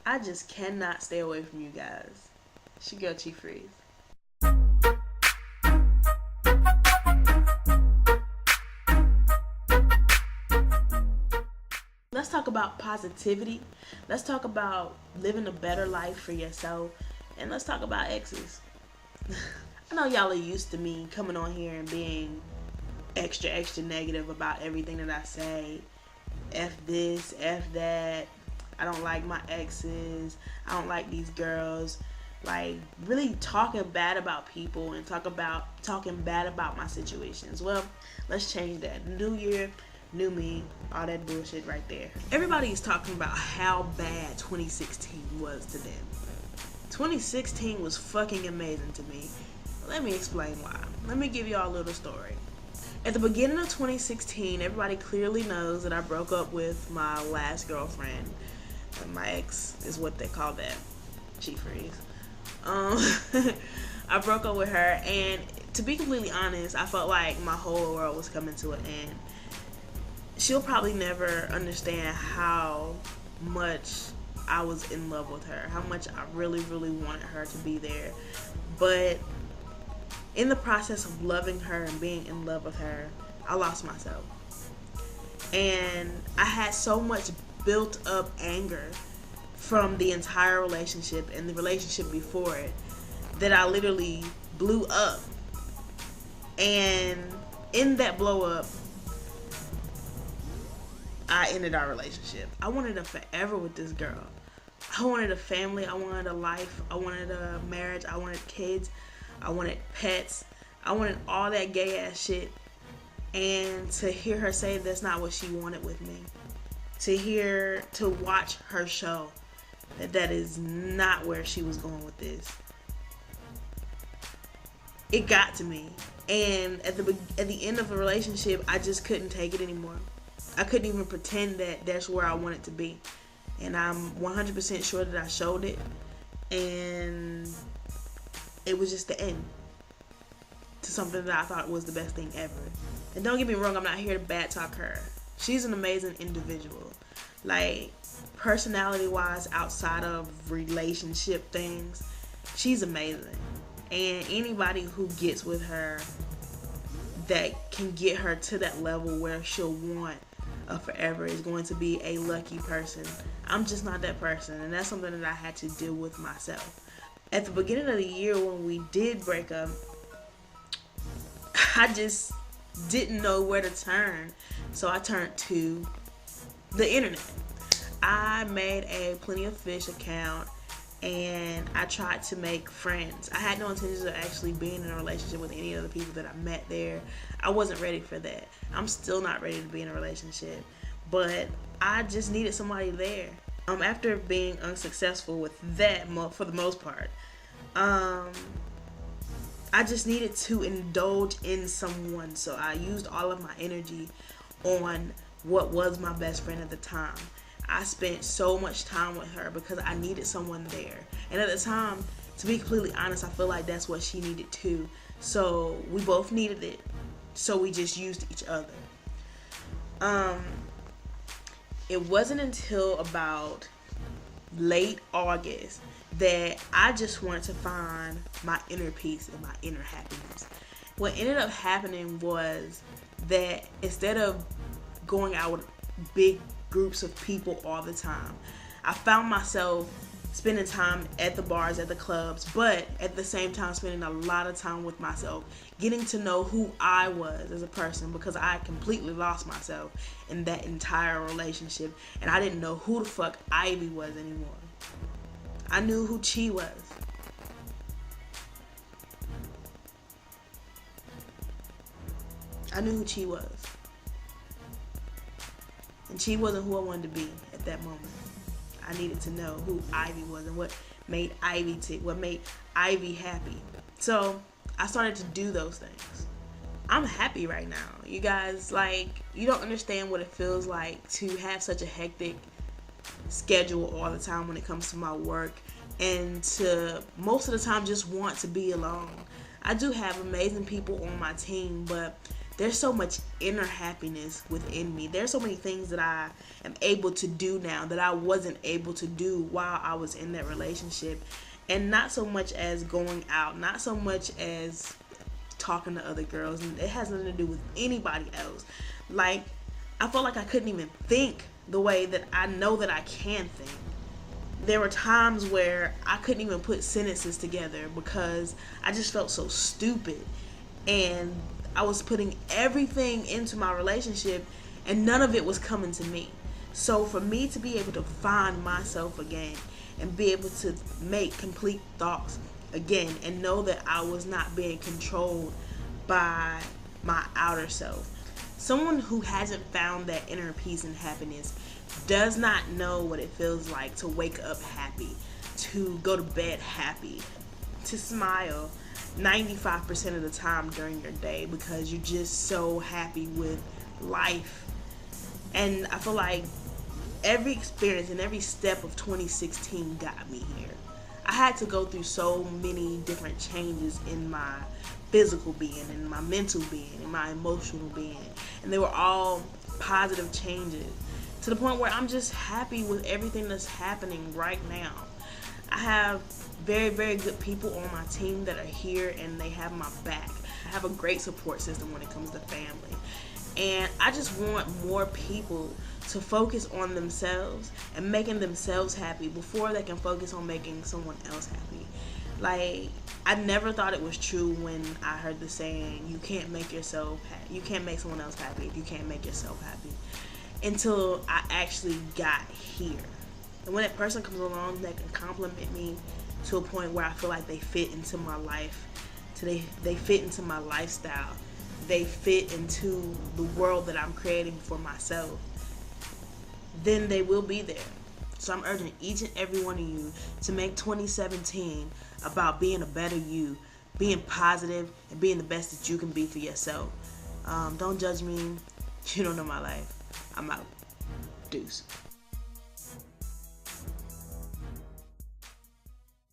I just cannot stay away from you guys. It's your girl Chief Freeze. Let's talk about positivity. Let's talk about living a better life for yourself. And let's talk about exes. I know y'all are used to me coming on here and being extra negative about everything that I say. F this, F that. I don't like my exes. I don't like these girls. Like, really talking bad about people and talking bad about my situations. Well, let's change that. New year, new me, all that bullshit right there. Everybody's talking about how bad 2016 was to them. 2016 was fucking amazing to me. Let me explain why. Let me give y'all a little story. At the beginning of 2016, everybody clearly knows that I broke up with my last girlfriend. My ex is what they call that. Chief Freeze. I broke up with her, and to be completely honest, I felt like my whole world was coming to an end. She'll probably never understand how much I was in love with her, how much I really wanted her to be there. But in the process of loving her and being in love with her, I lost myself. And I had so much built up anger from the entire relationship and the relationship before it that I literally blew up. And in that blow up, I ended our relationship. I wanted a forever with this girl. I wanted a family. I wanted a life. I wanted a marriage. I wanted kids. I wanted pets. I wanted all that gay ass shit. And to hear her say that's not what she wanted with me. To watch her show that is not where she was going with this. It got to me. And at the end of the relationship, I just couldn't take it anymore. I couldn't even pretend that that's where I wanted to be. And I'm 100% sure that I showed it. And it was just the end to something that I thought was the best thing ever. And don't get me wrong, I'm not here to bad talk her. She's an amazing individual. Like, personality wise, outside of relationship things, she's amazing. And anybody who gets with her that can get her to that level where she'll want a forever is going to be a lucky person. I'm just not that person, and that's something that I had to deal with myself. At the beginning of the year when we did break up, I just didn't know where to turn, so I turned to the internet. I made a Plenty of Fish account and I tried to make friends. I had no intentions of actually being in a relationship with any of the people that I met there. I wasn't ready for that. I'm still not ready to be in a relationship, but I just needed somebody there. After being unsuccessful with that for the most part, I just needed to indulge in someone, so I used all of my energy on what was my best friend at the time. I spent so much time with her because I needed someone there. And at the time, to be completely honest, I feel like that's what she needed too. So we both needed it. So we just used each other. It wasn't until about late August that I just wanted to find my inner peace and my inner happiness. What ended up happening was that instead of going out with big groups of people all the time, I found myself spending time at the bars, at the clubs, but at the same time spending a lot of time with myself, getting to know who I was as a person, because I completely lost myself in that entire relationship, and I didn't know who the fuck Ivy was anymore. I knew who Chi was. I knew who Chi was. And Chi wasn't who I wanted to be at that moment. I needed to know who Ivy was and what made Ivy tick, what made Ivy happy. So I started to do those things. I'm happy right now. You guys, like, you don't understand what it feels like to have such a hectic schedule all the time when it comes to my work, and to most of the time just want to be alone. I do have amazing people on my team, but there's so much inner happiness within me. There's so many things that I am able to do now that I wasn't able to do while I was in that relationship. And not so much as going out, not so much as talking to other girls, and it has nothing to do with anybody else. Like, I felt like I couldn't even think the way that I know that I can think. There were times where I couldn't even put sentences together because I just felt so stupid, and I was putting everything into my relationship and none of it was coming to me. So for me to be able to find myself again and be able to make complete thoughts again and know that I was not being controlled by my outer self. Someone who hasn't found that inner peace and happiness does not know what it feels like to wake up happy, to go to bed happy, to smile 95% of the time during your day because you're just so happy with life. And I feel like every experience and every step of 2016 got me here. I had to go through so many different changes in my physical being, in my mental being, in my emotional being, and they were all positive changes to the point where I'm just happy with everything that's happening right now. I have very, very good people on my team that are here and they have my back. I have a great support system when it comes to family. And I just want more people to focus on themselves and making themselves happy before they can focus on making someone else happy. Like, I never thought it was true when I heard the saying, you can't make yourself happy. You can't make someone else happy if you can't make yourself happy. Until I actually got here. And when that person comes along that can compliment me to a point where I feel like they fit into my life, they fit into my lifestyle, they fit into the world that I'm creating for myself, then they will be there. So I'm urging each and every one of you to make 2017 about being a better you, being positive, and being the best that you can be for yourself. Don't judge me. You don't know my life. I'm out. Deuce.